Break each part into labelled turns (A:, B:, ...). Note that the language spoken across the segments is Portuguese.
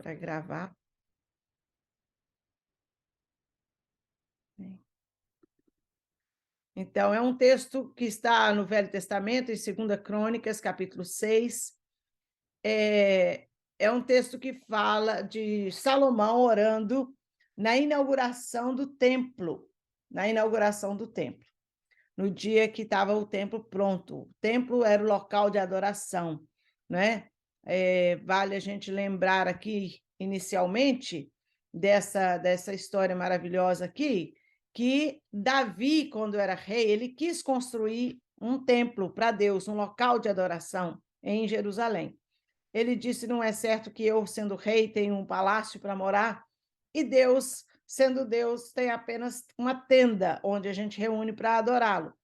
A: para gravar. Então, é um texto que está no Velho Testamento, em 2 Crônicas, capítulo 6. É um texto que fala de Salomão orando na inauguração do templo, no dia que estava o templo pronto. O templo era o local de adoração, né? Vale a gente lembrar aqui, inicialmente, dessa história maravilhosa aqui, que Davi, quando era rei, ele quis construir um templo para Deus, um local de adoração em Jerusalém. Ele disse: não é certo que eu, sendo rei, tenha um palácio para morar, e Deus, sendo Deus, tem apenas uma tenda onde a gente reúne para adorá-lo,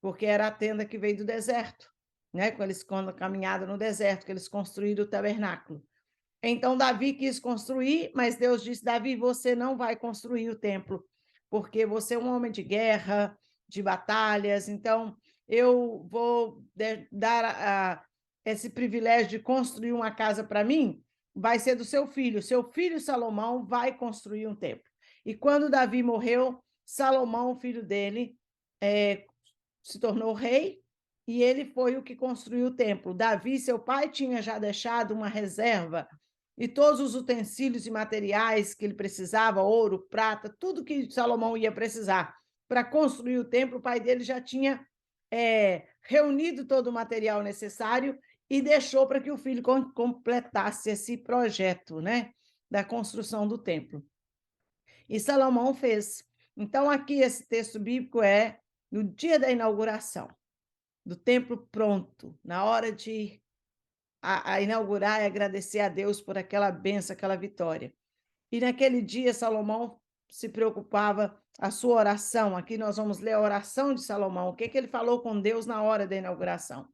A: porque era a tenda que veio do deserto, né? Quando a caminhada no deserto, que eles construíram o tabernáculo. Então, Davi quis construir, mas Deus disse: Davi, você não vai construir o templo, porque você é um homem de guerra, de batalhas, então eu vou dar esse privilégio de construir uma casa para mim, vai ser do seu filho Salomão vai construir um templo. E quando Davi morreu, Salomão, filho dele, se tornou rei, e ele foi o que construiu o templo. Davi, seu pai, tinha já deixado uma reserva, e todos os utensílios e materiais que ele precisava, ouro, prata, tudo que Salomão ia precisar para construir o templo, o pai dele já tinha reunido todo o material necessário e deixou para que o filho completasse esse projeto, né, da construção do templo. E Salomão fez. Então, aqui esse texto bíblico é no dia da inauguração do templo pronto, na hora de inaugurar e agradecer a Deus por aquela bênção, aquela vitória. E naquele dia, Salomão se preocupava, a sua oração, aqui nós vamos ler a oração de Salomão, o que ele falou com Deus na hora da inauguração.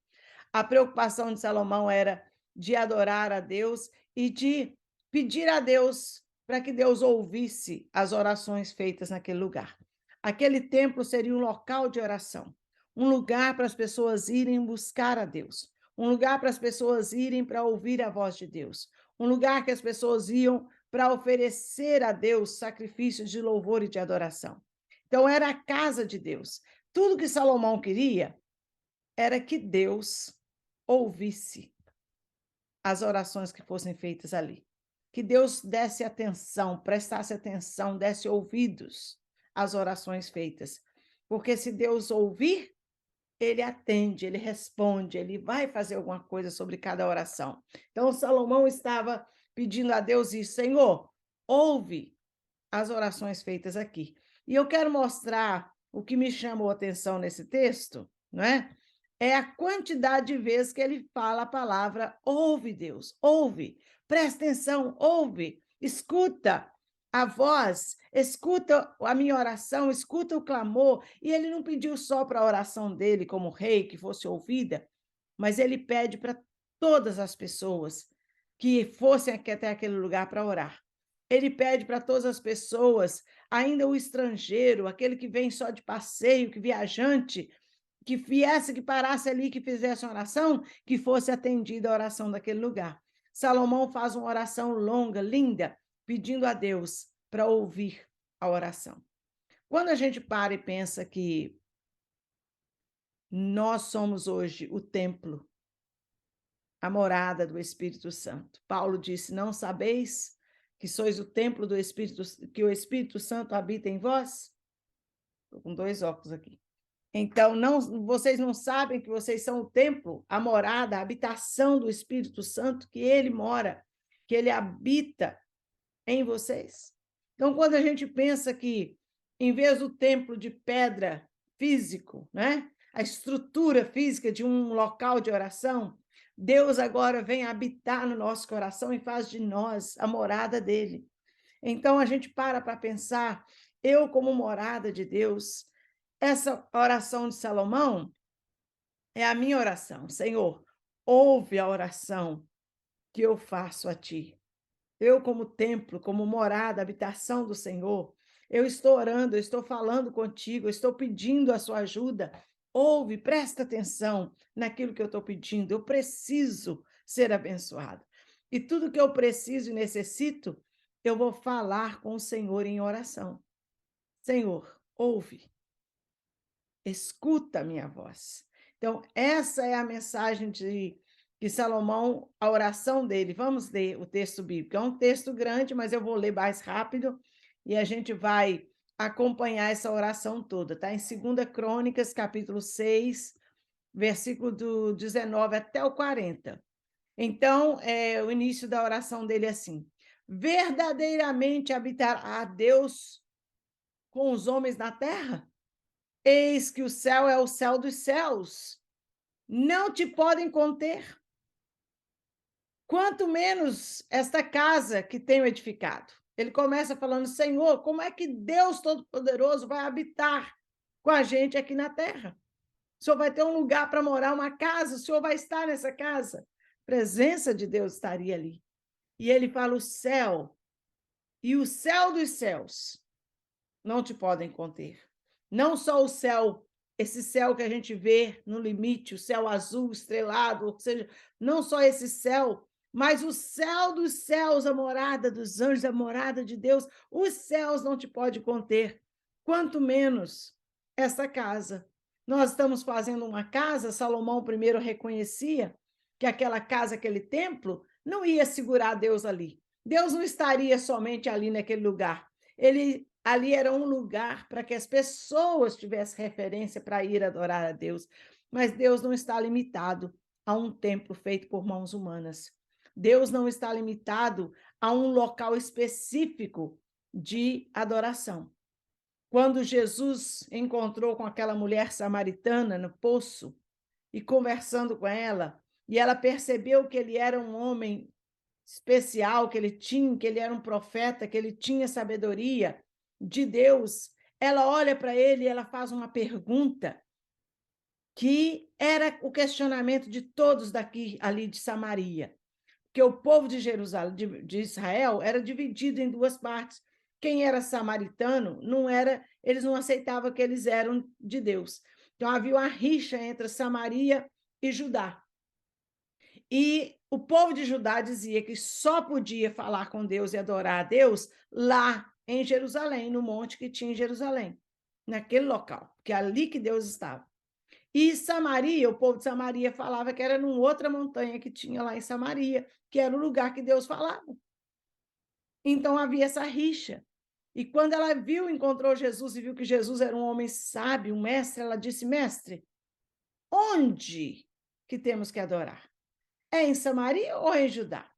A: A preocupação de Salomão era de adorar a Deus e de pedir a Deus para que Deus ouvisse as orações feitas naquele lugar. Aquele templo seria um local de oração, um lugar para as pessoas irem buscar a Deus, um lugar para as pessoas irem para ouvir a voz de Deus, um lugar que as pessoas iam para oferecer a Deus sacrifícios de louvor e de adoração. Então, era a casa de Deus. Tudo que Salomão queria era que Deus ouvisse as orações que fossem feitas ali. Que Deus desse atenção, prestasse atenção, desse ouvidos às orações feitas. Porque se Deus ouvir, ele atende, ele responde, ele vai fazer alguma coisa sobre cada oração. Então, Salomão estava pedindo a Deus isso: Senhor, ouve as orações feitas aqui. E eu quero mostrar o que me chamou a atenção nesse texto, não é? É a quantidade de vezes que ele fala a palavra ouve, Deus, ouve, presta atenção, ouve, escuta a voz, escuta a minha oração, escuta o clamor. E ele não pediu só para a oração dele como rei, que fosse ouvida, mas ele pede para todas as pessoas que fossem até aquele lugar para orar. Ele pede para todas as pessoas, ainda o estrangeiro, aquele que vem só de passeio, que viajante, que viesse, que parasse ali, que fizesse uma oração, que fosse atendida a oração daquele lugar. Salomão faz uma oração longa, linda, pedindo a Deus para ouvir a oração. Quando a gente para e pensa que nós somos hoje o templo, a morada do Espírito Santo. Paulo disse: não sabeis que sois o templo do Espírito, que o Espírito Santo habita em vós? Estou com 2 óculos aqui. Então, vocês não sabem que vocês são o templo, a morada, a habitação do Espírito Santo, que ele mora, que ele habita em vocês? Então, quando a gente pensa que, em vez do templo de pedra físico, né, a estrutura física de um local de oração, Deus agora vem habitar no nosso coração e faz de nós a morada dele. Então, a gente para pensar, eu como morada de Deus, essa oração de Salomão é a minha oração. Senhor, ouve a oração que eu faço a ti. Eu, como templo, como morada, habitação do Senhor, eu estou orando, eu estou falando contigo, eu estou pedindo a sua ajuda. Ouve, presta atenção naquilo que eu estou pedindo. Eu preciso ser abençoado. E tudo que eu preciso e necessito, eu vou falar com o Senhor em oração. Senhor, ouve, escuta a minha voz. Então, essa é a mensagem de Salomão, a oração dele. Vamos ler o texto bíblico. É um texto grande, mas eu vou ler mais rápido e a gente vai acompanhar essa oração toda. Está em 2 Crônicas, capítulo 6, versículo do 19 até o 40. Então, o início da oração dele é assim: verdadeiramente habitará Deus com os homens na terra? Eis que o céu é o céu dos céus, não te podem conter, quanto menos esta casa que tenho edificado. Ele começa falando: Senhor, como é que Deus Todo-Poderoso vai habitar com a gente aqui na terra? O Senhor vai ter um lugar para morar, uma casa, o Senhor vai estar nessa casa. A presença de Deus estaria ali. E ele fala: o céu e o céu dos céus não te podem conter. Não só o céu, esse céu que a gente vê no limite, o céu azul estrelado, ou seja, não só esse céu, mas o céu dos céus, a morada dos anjos, a morada de Deus, os céus não te pode conter, quanto menos essa casa. Nós estamos fazendo uma casa, Salomão primeiro reconhecia que aquela casa, aquele templo, não ia segurar Deus ali. Deus não estaria somente ali naquele lugar. Ali era um lugar para que as pessoas tivessem referência para ir adorar a Deus. Mas Deus não está limitado a um templo feito por mãos humanas. Deus não está limitado a um local específico de adoração. Quando Jesus encontrou com aquela mulher samaritana no poço e conversando com ela, e ela percebeu que ele era um homem especial, que ele era um profeta, que ele tinha sabedoria de Deus, ela olha para ele e ela faz uma pergunta que era o questionamento de todos daqui ali de Samaria, porque o povo de Jerusalém, de Israel, era dividido em duas partes. Quem era samaritano não era, eles não aceitavam que eles eram de Deus. Então havia uma rixa entre Samaria e Judá. E o povo de Judá dizia que só podia falar com Deus e adorar a Deus lá em Jerusalém, no monte que tinha em Jerusalém, naquele local, porque é ali que Deus estava. E Samaria, o povo de Samaria falava que era numa outra montanha que tinha lá em Samaria, que era o lugar que Deus falava. Então havia essa rixa. E quando ela encontrou Jesus e viu que Jesus era um homem sábio, um mestre, ela disse: Mestre, onde que temos que adorar? É em Samaria ou é em Judá?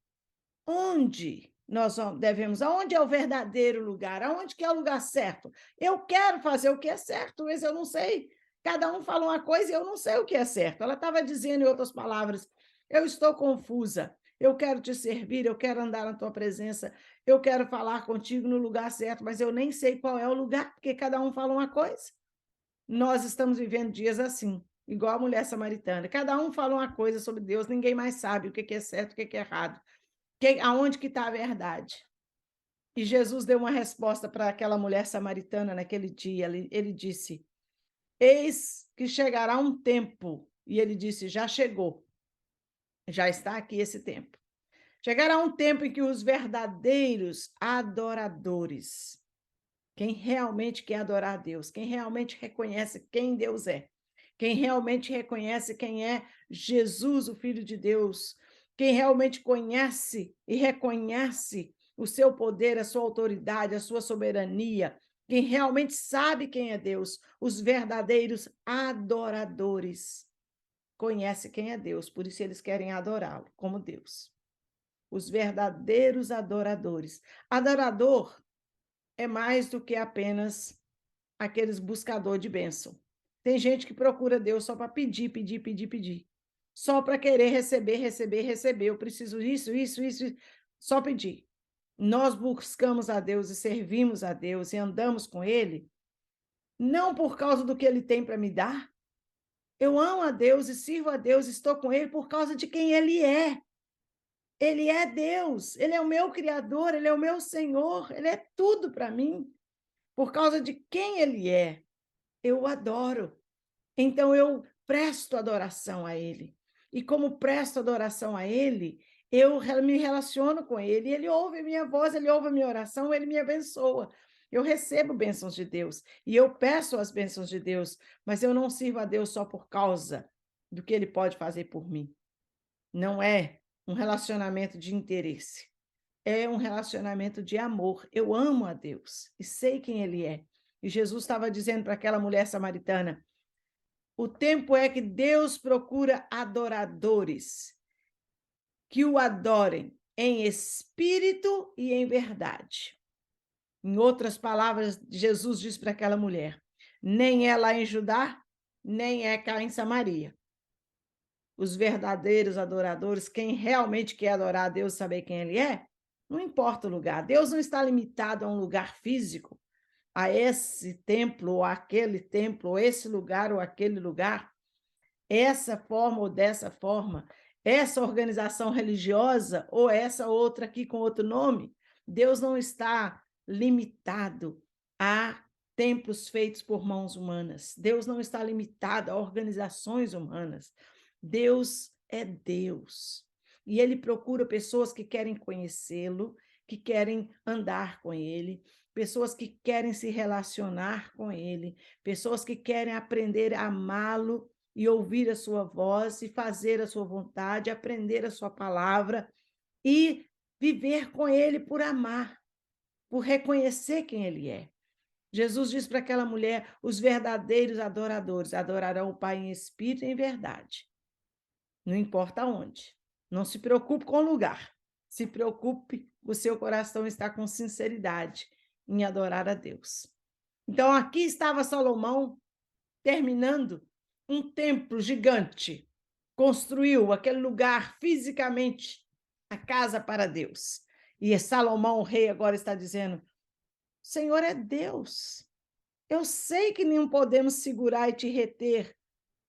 A: Onde nós devemos, aonde é o verdadeiro lugar, aonde que é o lugar certo? Eu quero fazer o que é certo, mas eu não sei. Cada um fala uma coisa e eu não sei o que é certo. Ela estava dizendo, em outras palavras, eu estou confusa, eu quero te servir, eu quero andar na tua presença, eu quero falar contigo no lugar certo, mas eu nem sei qual é o lugar, porque cada um fala uma coisa. Nós estamos vivendo dias assim, igual a mulher samaritana. Cada um fala uma coisa sobre Deus, ninguém mais sabe o que é certo, o que é errado. Aonde que está a verdade? E Jesus deu uma resposta para aquela mulher samaritana naquele dia. Ele disse: eis que chegará um tempo. E ele disse: já chegou, já está aqui esse tempo. Chegará um tempo em que os verdadeiros adoradores, quem realmente quer adorar a Deus, quem realmente reconhece quem Deus é, quem realmente reconhece quem é Jesus, o Filho de Deus, quem realmente conhece e reconhece o seu poder, a sua autoridade, a sua soberania, quem realmente sabe quem é Deus, os verdadeiros adoradores conhecem quem é Deus, por isso eles querem adorá-lo como Deus. Os verdadeiros adoradores. Adorador é mais do que apenas aqueles buscador de bênção. Tem gente que procura Deus só para pedir, pedir, pedir, pedir. Só para querer receber, receber, receber. Eu preciso isso, isso, isso, só pedir. Nós buscamos a Deus e servimos a Deus e andamos com Ele, não por causa do que Ele tem para me dar. Eu amo a Deus e sirvo a Deus, estou com Ele por causa de quem Ele é. Ele é Deus, Ele é o meu Criador, Ele é o meu Senhor, Ele é tudo para mim. Por causa de quem Ele é, eu o adoro. Então, eu presto adoração a Ele. E como presto adoração a Ele, me relaciono com ele, ele ouve a minha voz, ele ouve a minha oração, ele me abençoa. Eu recebo bênçãos de Deus e eu peço as bênçãos de Deus, mas eu não sirvo a Deus só por causa do que ele pode fazer por mim. Não é um relacionamento de interesse, é um relacionamento de amor. Eu amo a Deus e sei quem ele é. E Jesus estava dizendo para aquela mulher samaritana: o tempo é que Deus procura adoradores que o adorem em espírito e em verdade. Em outras palavras, Jesus diz para aquela mulher: nem é lá em Judá, nem é cá em Samaria. Os verdadeiros adoradores, quem realmente quer adorar a Deus, saber quem ele é, não importa o lugar. Deus não está limitado a um lugar físico, a esse templo ou aquele templo, ou esse lugar ou aquele lugar, essa forma ou dessa forma, essa organização religiosa ou essa outra aqui com outro nome. Deus não está limitado a templos feitos por mãos humanas. Deus não está limitado a organizações humanas. Deus é Deus. E ele procura pessoas que querem conhecê-lo, que querem andar com ele, pessoas que querem se relacionar com ele, pessoas que querem aprender a amá-lo e ouvir a sua voz e fazer a sua vontade, aprender a sua palavra e viver com ele por amar, por reconhecer quem ele é. Jesus diz para aquela mulher: os verdadeiros adoradores adorarão o Pai em espírito e em verdade. Não importa onde. Não se preocupe com o lugar. Se preocupe, o seu coração está com sinceridade em adorar a Deus. Então, aqui estava Salomão terminando um templo gigante. Construiu aquele lugar fisicamente, a casa para Deus. E Salomão, o rei, agora está dizendo: o Senhor é Deus. Eu sei que não podemos segurar e te reter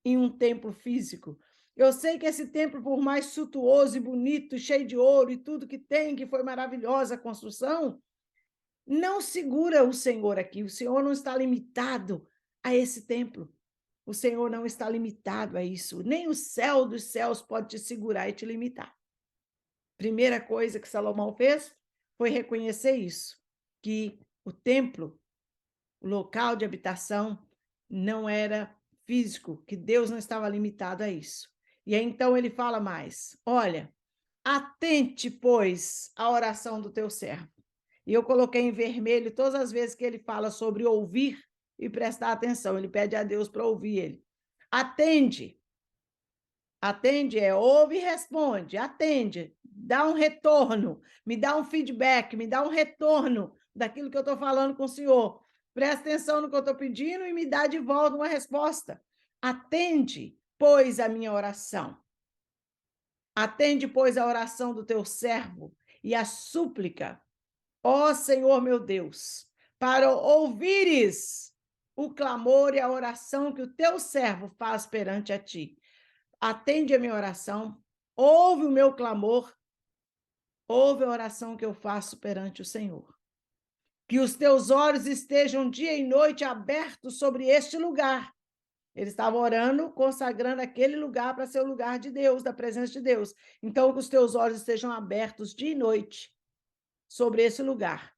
A: em um templo físico. Eu sei que esse templo, por mais suntuoso e bonito, cheio de ouro e tudo que tem, que foi maravilhosa a construção, não segura o Senhor aqui. O Senhor não está limitado a esse templo. O Senhor não está limitado a isso. Nem o céu dos céus pode te segurar e te limitar. Primeira coisa que Salomão fez foi reconhecer isso, que o templo, o local de habitação, não era físico, que Deus não estava limitado a isso. E aí, então, ele fala mais: olha, atente, pois, à oração do teu servo. E eu coloquei em vermelho todas as vezes que ele fala sobre ouvir e prestar atenção. Ele pede a Deus para ouvir ele. Atende. Atende é ouve e responde. Atende. Dá um retorno. Me dá um feedback. Me dá um retorno daquilo que eu estou falando com o senhor. Presta atenção no que eu estou pedindo e me dá de volta uma resposta. Atende, pois, a minha oração. Atende, pois, a oração do teu servo e a súplica, ó Senhor meu Deus, para ouvires o clamor e a oração que o teu servo faz perante a ti. Atende a minha oração, ouve o meu clamor, ouve a oração que eu faço perante o Senhor. Que os teus olhos estejam dia e noite abertos sobre este lugar. Ele estava orando, consagrando aquele lugar para ser o lugar de Deus, da presença de Deus. Então, que os teus olhos estejam abertos dia e noite sobre esse lugar.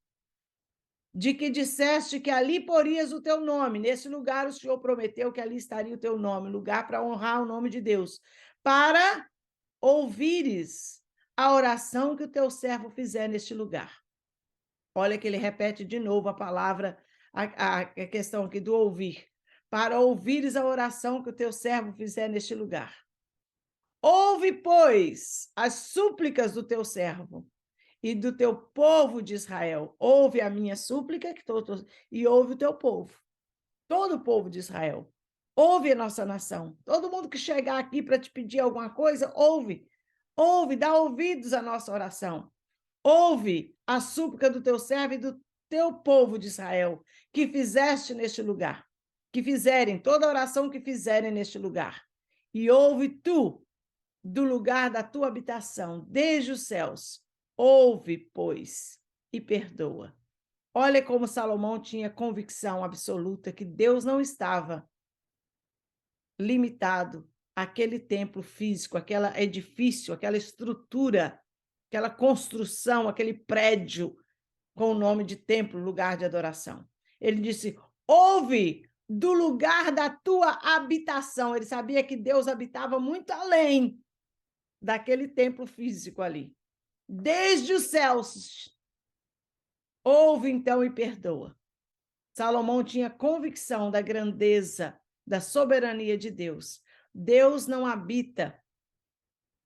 A: De que disseste que ali porias o teu nome. Nesse lugar o Senhor prometeu que ali estaria o teu nome, lugar para honrar o nome de Deus. Para ouvires a oração que o teu servo fizer neste lugar. Olha que ele repete de novo a palavra, a questão aqui do ouvir. Para ouvires a oração que o teu servo fizer neste lugar. Ouve, pois, as súplicas do teu servo e do teu povo de Israel. Ouve a minha súplica e ouve o teu povo. Todo o povo de Israel. Ouve a nossa nação. Todo mundo que chegar aqui para te pedir alguma coisa, ouve. Ouve, dá ouvidos à nossa oração. Ouve a súplica do teu servo e do teu povo de Israel, que fizeste neste lugar, que fizerem toda a oração que fizerem neste lugar. E ouve tu, do lugar da tua habitação, desde os céus. Ouve, pois, e perdoa. Olha como Salomão tinha convicção absoluta que Deus não estava limitado àquele templo físico, aquele edifício, aquela estrutura aquela construção, aquele prédio com o nome de templo, lugar de adoração. Ele disse: ouve do lugar da tua habitação. Ele sabia que Deus habitava muito além daquele templo físico ali. Desde os céus. Ouve então e perdoa. Salomão tinha convicção da grandeza, da soberania de Deus. Deus não habita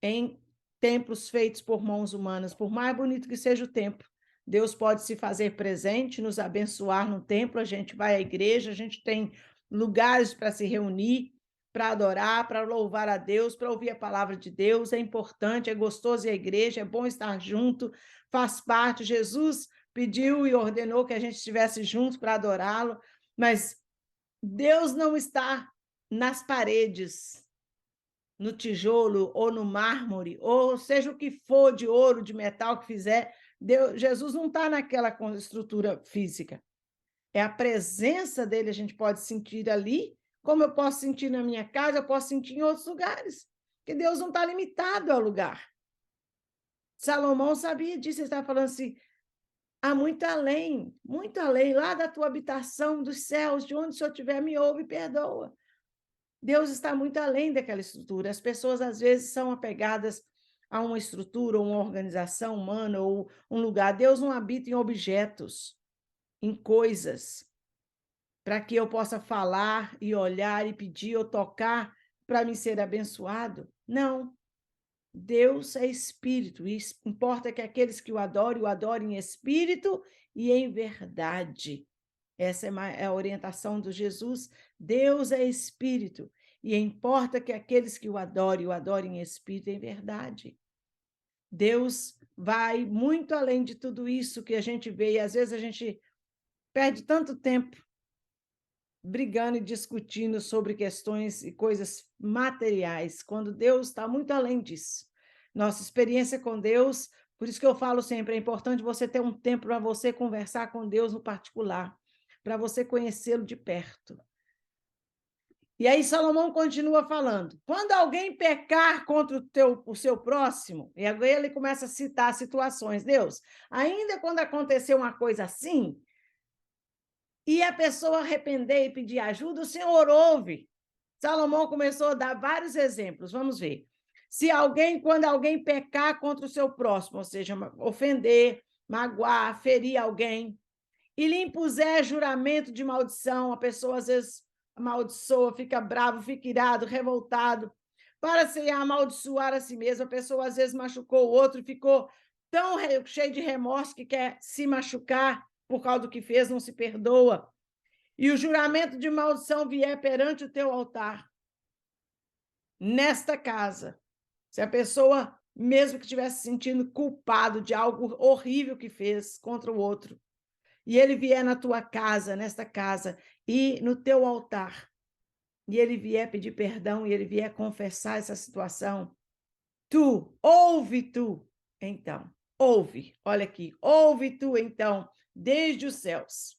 A: em templos feitos por mãos humanas, por mais bonito que seja o templo. Deus pode se fazer presente, nos abençoar no templo, a gente vai à igreja, a gente tem lugares para se reunir, para adorar, para louvar a Deus, para ouvir a palavra de Deus, é importante, é gostoso ir à igreja, é bom estar junto, faz parte. Jesus pediu e ordenou que a gente estivesse juntos para adorá-lo, mas Deus não está nas paredes, no tijolo ou no mármore, ou seja o que for de ouro, de metal que fizer, Jesus não está naquela estrutura física. É a presença dele, a gente pode sentir ali, como eu posso sentir na minha casa, eu posso sentir em outros lugares, porque Deus não está limitado ao lugar. Salomão sabia disso, ele estava falando assim, há muito além, lá da tua habitação, dos céus, de onde o Senhor estiver, me ouve e perdoa. Deus está muito além daquela estrutura. As pessoas, às vezes, são apegadas a uma estrutura, uma organização humana ou um lugar. Deus não habita em objetos, em coisas, para que eu possa falar e olhar e pedir ou tocar para me ser abençoado. Não. Deus é espírito, e importa que aqueles que o adorem em espírito e em verdade. Essa é a orientação de Jesus. Deus é espírito, e importa que aqueles que o adorem em espírito e em verdade. Deus vai muito além de tudo isso que a gente vê, e às vezes a gente perde tanto tempo brigando e discutindo sobre questões e coisas materiais, quando Deus está muito além disso. Nossa experiência com Deus, por isso que eu falo sempre, é importante você ter um tempo para você conversar com Deus no particular, para você conhecê-lo de perto. E aí Salomão continua falando, quando alguém pecar contra o seu próximo, e agora ele começa a citar situações, Deus, ainda quando acontecer uma coisa assim, e a pessoa arrepender e pedir ajuda, o Senhor ouve. Salomão começou a dar vários exemplos, vamos ver. Quando alguém pecar contra o seu próximo, ou seja, ofender, magoar, ferir alguém, e lhe impuser juramento de maldição, a pessoa às vezes amaldiçoa, fica bravo, fica irado, revoltado, para se amaldiçoar a si mesmo, a pessoa às vezes machucou o outro e ficou tão cheio de remorso que quer se machucar por causa do que fez, não se perdoa. E o juramento de maldição vier perante o teu altar, nesta casa, se a pessoa, mesmo que estivesse se sentindo culpado de algo horrível que fez contra o outro, e ele vier na tua casa, nesta casa, e no teu altar, e ele vier pedir perdão, e ele vier confessar essa situação, ouve, então, ouve, olha aqui, ouve tu, então, desde os céus.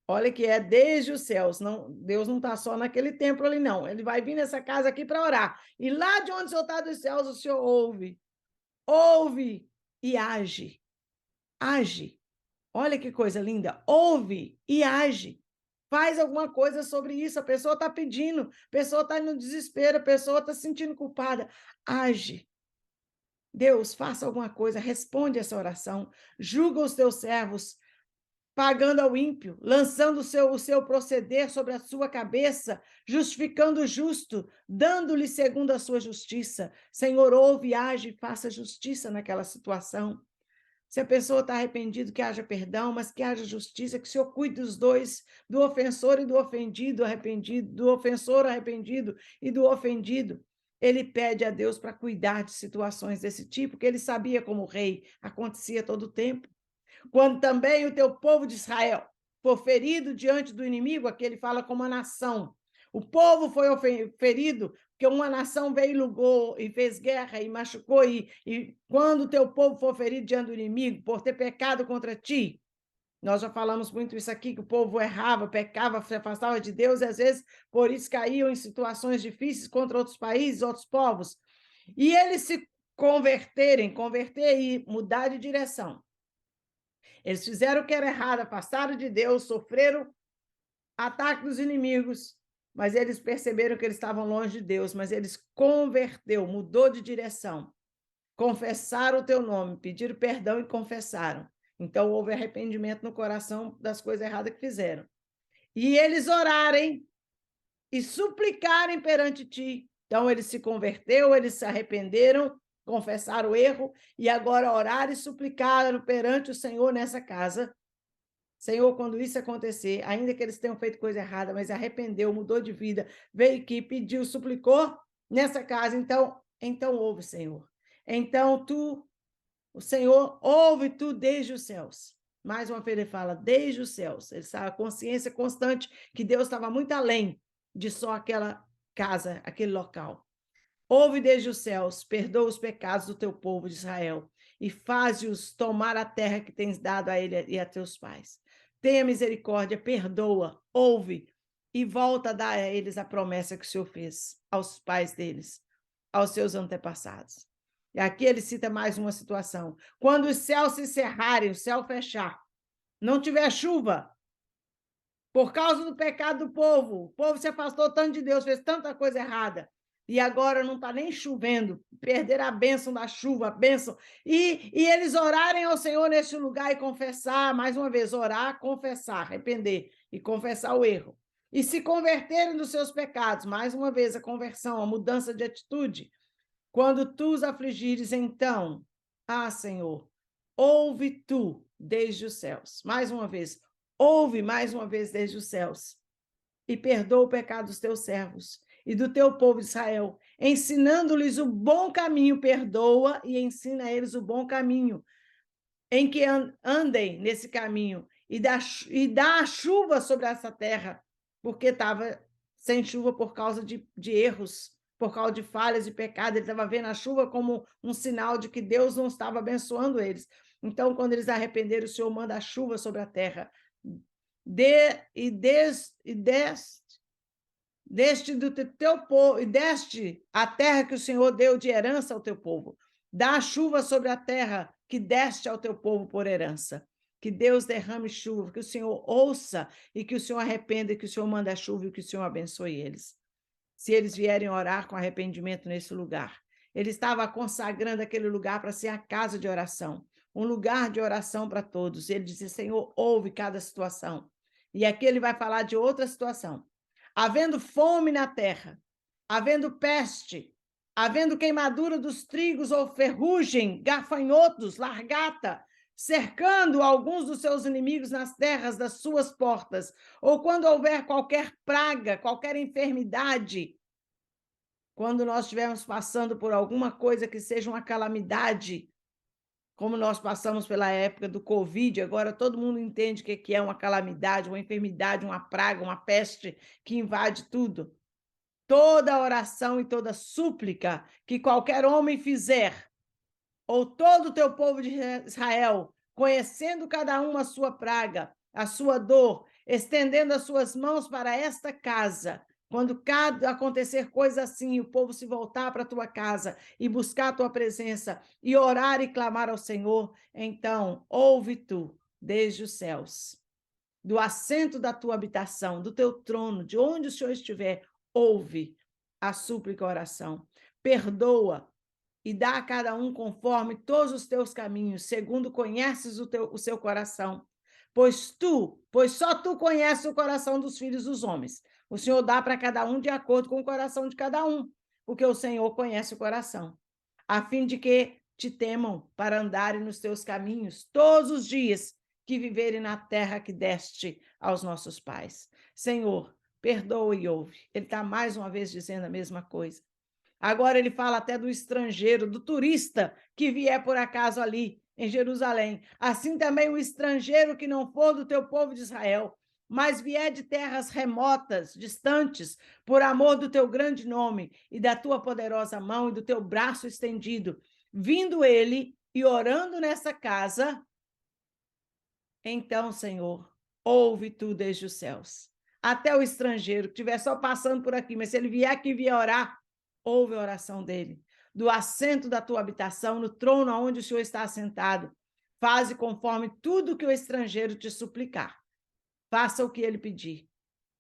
A: Olha que é desde os céus, não, Deus não está só naquele templo ali, não. Ele vai vir nessa casa aqui para orar. E lá de onde o Senhor está dos céus, o Senhor ouve e age. Age. Olha que coisa linda. Ouve e age. Faz alguma coisa sobre isso. A pessoa está pedindo, a pessoa está no desespero, a pessoa está se sentindo culpada. Age. Deus, faça alguma coisa, responde essa oração. Julga os teus servos, pagando ao ímpio, lançando o seu proceder sobre a sua cabeça, justificando o justo, dando-lhe segundo a sua justiça. Senhor, ouve, age e faça justiça naquela situação. Se a pessoa está arrependida, que haja perdão, mas que haja justiça, que o Senhor cuide dos dois, do ofensor e do ofendido, arrependido, do ofensor arrependido e do ofendido. Ele pede a Deus para cuidar de situações desse tipo, que ele sabia como rei, acontecia todo o tempo. Quando também o teu povo de Israel for ferido diante do inimigo, aqui ele fala como uma nação. O povo foi ferido porque uma nação veio e lugou e fez guerra e machucou, e quando o teu povo for ferido diante do inimigo por ter pecado contra ti, nós já falamos muito isso aqui, que o povo errava, pecava, se afastava de Deus, e às vezes por isso caíam em situações difíceis contra outros países, outros povos. E eles se converter e mudar de direção. Eles fizeram o que era errado, afastaram de Deus, sofreram ataque dos inimigos, mas eles perceberam que eles estavam longe de Deus, mas eles mudou de direção, confessaram o teu nome, pediram perdão e confessaram. Então houve arrependimento no coração das coisas erradas que fizeram. E eles orarem e suplicarem perante ti. Então eles se converteram, eles se arrependeram, confessaram o erro e agora oraram e suplicaram perante o Senhor nessa casa. Senhor, quando isso acontecer, ainda que eles tenham feito coisa errada, mas arrependeu, mudou de vida, veio aqui, pediu, suplicou nessa casa, então ouve, Senhor. Então o Senhor ouve tu desde os céus. Mais uma vez ele fala, desde os céus. Ele sabe a consciência constante que Deus estava muito além de só aquela casa, aquele local. Ouve desde os céus, perdoa os pecados do teu povo de Israel e faze-os tomar a terra que tens dado a ele e a teus pais. Tenha misericórdia, perdoa, ouve e volta a dar a eles a promessa que o Senhor fez aos pais deles, aos seus antepassados. E aqui ele cita mais uma situação. Quando os céus se cerrarem, o céu fechar, não tiver chuva, por causa do pecado do povo, o povo se afastou tanto de Deus, fez tanta coisa errada, e agora não está nem chovendo, perderam a bênção da chuva, a bênção, e eles orarem ao Senhor neste lugar e confessar, mais uma vez, orar, confessar, arrepender e confessar o erro, e se converterem dos seus pecados, mais uma vez, a conversão, a mudança de atitude, quando tu os afligires, então, Senhor, ouve tu desde os céus, mais uma vez, ouve mais uma vez desde os céus, e perdoa o pecado dos teus servos, e do teu povo de Israel, ensinando-lhes o bom caminho, perdoa e ensina a eles o bom caminho, em que andem nesse caminho, e dá a chuva sobre essa terra, porque estava sem chuva por causa de erros, por causa de falhas e pecado, ele estava vendo a chuva como um sinal de que Deus não estava abençoando eles. Então, quando eles arrependeram, o Senhor manda a chuva sobre a terra, deste do teu povo, e deste a terra que o Senhor deu de herança ao teu povo. Dá chuva sobre a terra que deste ao teu povo por herança. Que Deus derrame chuva, que o Senhor ouça e que o Senhor arrependa, e que o Senhor mande a chuva e que o Senhor abençoe eles. Se eles vierem orar com arrependimento nesse lugar. Ele estava consagrando aquele lugar para ser a casa de oração, um lugar de oração para todos. Ele disse, Senhor, ouve cada situação. E aqui ele vai falar de outra situação. Havendo fome na terra, havendo peste, havendo queimadura dos trigos ou ferrugem, gafanhotos, largata, cercando alguns dos seus inimigos nas terras das suas portas, ou quando houver qualquer praga, qualquer enfermidade, quando nós estivermos passando por alguma coisa que seja uma calamidade, como nós passamos pela época do Covid, agora todo mundo entende o que é uma calamidade, uma enfermidade, uma praga, uma peste que invade tudo. Toda oração e toda súplica que qualquer homem fizer, ou todo o teu povo de Israel, conhecendo cada um a sua praga, a sua dor, estendendo as suas mãos para esta casa, quando acontecer coisa assim, o povo se voltar para a tua casa e buscar a tua presença e orar e clamar ao Senhor, então ouve tu desde os céus, do assento da tua habitação, do teu trono, de onde o Senhor estiver, ouve a súplica e a oração, perdoa e dá a cada um conforme todos os teus caminhos, segundo conheces o seu coração. Pois só tu conheces o coração dos filhos dos homens. O Senhor dá para cada um de acordo com o coração de cada um, porque o Senhor conhece o coração, a fim de que te temam para andarem nos teus caminhos todos os dias que viverem na terra que deste aos nossos pais. Senhor, perdoa e ouve. Ele está mais uma vez dizendo a mesma coisa. Agora ele fala até do estrangeiro, do turista que vier por acaso ali em Jerusalém. Assim também o estrangeiro que não for do teu povo de Israel, mas vier de terras remotas, distantes, por amor do teu grande nome e da tua poderosa mão e do teu braço estendido, vindo ele e orando nessa casa, então, Senhor, ouve tu desde os céus. Até o estrangeiro que estiver só passando por aqui, mas se ele vier aqui e vier orar, ouve a oração dele. do assento da tua habitação, no trono onde o Senhor está assentado. Faze conforme tudo que o estrangeiro te suplicar. Faça o que ele pedir,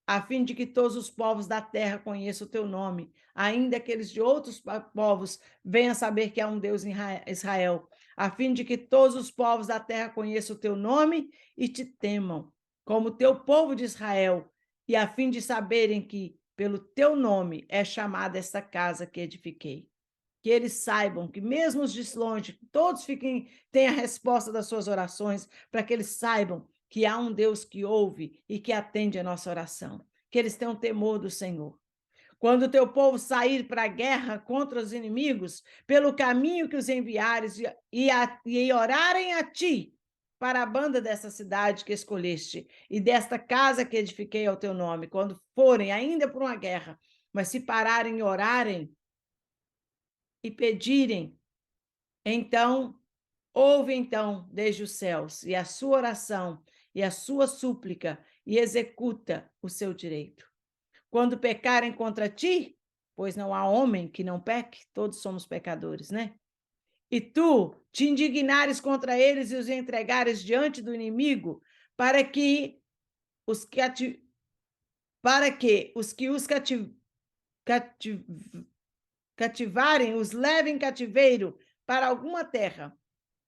A: a fim de que todos os povos da terra conheçam o teu nome, ainda aqueles de outros povos venham saber que há um Deus em Israel, a fim de que todos os povos da terra conheçam o teu nome e te temam, como o teu povo de Israel, e a fim de saberem que, pelo teu nome, é chamada esta casa que edifiquei. Que eles saibam que, mesmo os de longe, todos tenham a resposta das suas orações, para que eles saibam que há um Deus que ouve e que atende a nossa oração, que eles tenham temor do Senhor. Quando o teu povo sair para a guerra contra os inimigos, pelo caminho que os enviares, e orarem a ti, para a banda dessa cidade que escolheste, e desta casa que edifiquei ao teu nome, quando forem ainda por uma guerra, mas se pararem e orarem, e pedirem, então, ouve então desde os céus, e a sua oração, e a sua súplica, e executa o seu direito. Quando pecarem contra ti, pois não há homem que não peque, todos somos pecadores, né? E tu te indignares contra eles e os entregares diante do inimigo, para que os cativarem, os levem em cativeiro para alguma terra,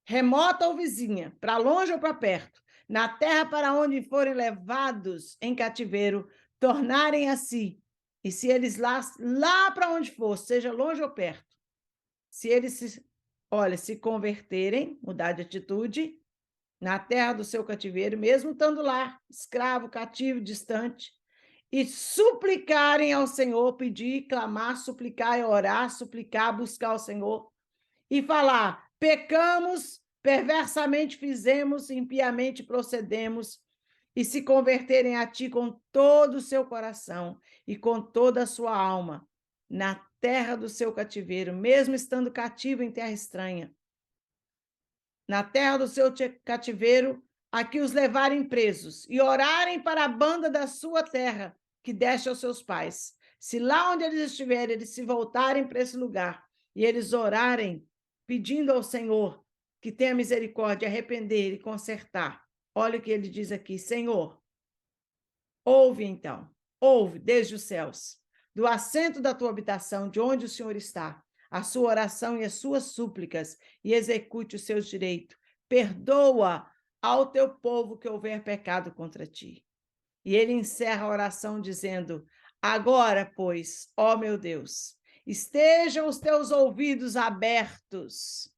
A: remota ou vizinha, para longe ou para perto, na terra para onde forem levados em cativeiro, tornarem a si, e se eles lá para onde for, seja longe ou perto, se eles se converterem, mudar de atitude, na terra do seu cativeiro, mesmo estando lá, escravo, cativo, distante, e suplicarem ao Senhor, pedir, clamar, suplicar, orar, suplicar, buscar ao Senhor, e falar: pecamos, perversamente fizemos, impiamente procedemos, e se converterem a ti com todo o seu coração e com toda a sua alma, na terra do seu cativeiro, mesmo estando cativo em terra estranha, na terra do seu cativeiro, a que os levarem presos, e orarem para a banda da sua terra, que deste aos seus pais. Se lá onde eles estiverem, eles se voltarem para esse lugar, e eles orarem, pedindo ao Senhor que tenha misericórdia, arrepender e consertar. Olha o que ele diz aqui: Senhor, ouve então, ouve desde os céus, do assento da tua habitação, de onde o Senhor está, a sua oração e as suas súplicas, e execute os seus direitos. Perdoa ao teu povo que houver pecado contra ti. E ele encerra a oração dizendo: agora, pois, ó meu Deus, estejam os teus ouvidos abertos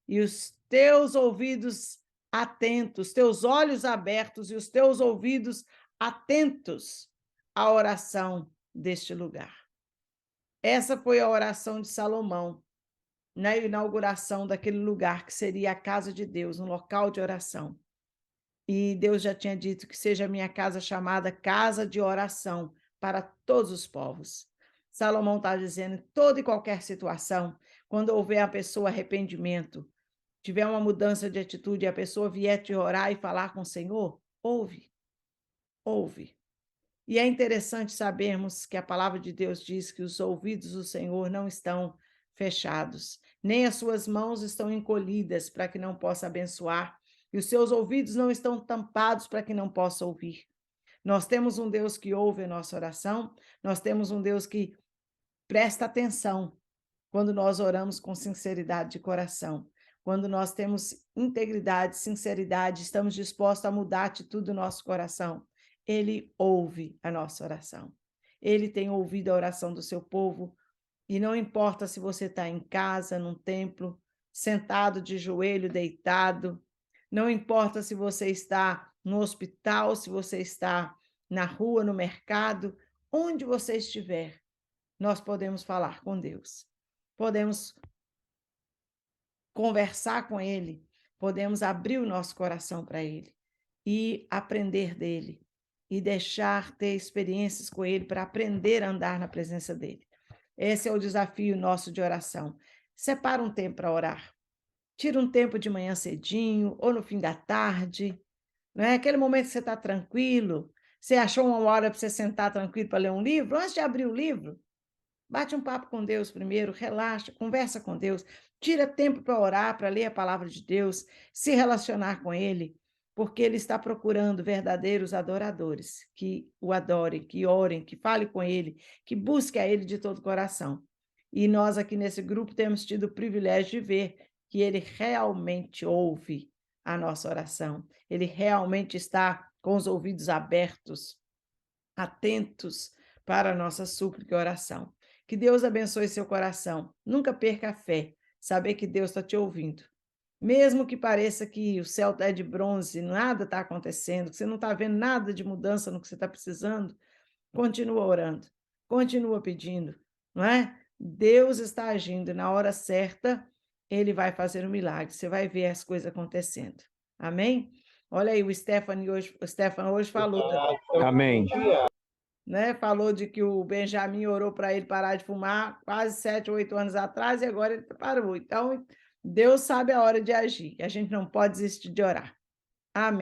A: e os teus ouvidos atentos, teus olhos abertos e os teus ouvidos atentos à oração deste lugar. Essa foi a oração de Salomão na inauguração daquele lugar que seria a casa de Deus, um local de oração. E Deus já tinha dito que seja a minha casa chamada casa de oração para todos os povos. Salomão está dizendo, em toda e qualquer situação, quando houver a pessoa arrependimento, tiver uma mudança de atitude e a pessoa vier te orar e falar com o Senhor, ouve, ouve. E é interessante sabermos que a palavra de Deus diz que os ouvidos do Senhor não estão fechados, nem as suas mãos estão encolhidas para que não possa abençoar, e os seus ouvidos não estão tampados para que não possa ouvir. Nós temos um Deus que ouve a nossa oração, nós temos um Deus que presta atenção quando nós oramos com sinceridade de coração. Quando nós temos integridade, sinceridade, estamos dispostos a mudar a atitude do nosso coração, ele ouve a nossa oração. Ele tem ouvido a oração do seu povo, e não importa se você está em casa, num templo, sentado de joelho, deitado, não importa se você está no hospital, se você está na rua, no mercado, onde você estiver, nós podemos falar com Deus. Podemos conversar com ele, podemos abrir o nosso coração para ele e aprender dele e deixar ter experiências com ele para aprender a andar na presença dele. Esse é o desafio nosso de oração. Separa um tempo para orar. Tira um tempo de manhã cedinho ou no fim da tarde, não é? Aquele momento que você está tranquilo, você achou uma hora para você sentar tranquilo para ler um livro, antes de abrir o livro, Bate um papo com Deus primeiro, relaxa, conversa com Deus, tira tempo para orar, para ler a palavra de Deus, se relacionar com Ele, porque Ele está procurando verdadeiros adoradores, que o adorem, que orem, que falem com Ele, que busquem a Ele de todo o coração. E nós aqui nesse grupo temos tido o privilégio de ver que Ele realmente ouve a nossa oração, Ele realmente está com os ouvidos abertos, atentos para a nossa súplica e oração. Que Deus abençoe seu coração. Nunca perca a fé, saber que Deus está te ouvindo. Mesmo que pareça que o céu está de bronze, nada está acontecendo, que você não está vendo nada de mudança no que você está precisando, continua orando, continua pedindo, não é? Deus está agindo, na hora certa, Ele vai fazer um milagre, você vai ver as coisas acontecendo. Amém? Olha aí, o Stefan hoje falou,
B: Amém.
A: né? Falou de que o Benjamin orou para ele parar de fumar quase 7, 8 anos atrás e agora ele parou. Então, Deus sabe a hora de agir. A gente não pode desistir de orar. Amém.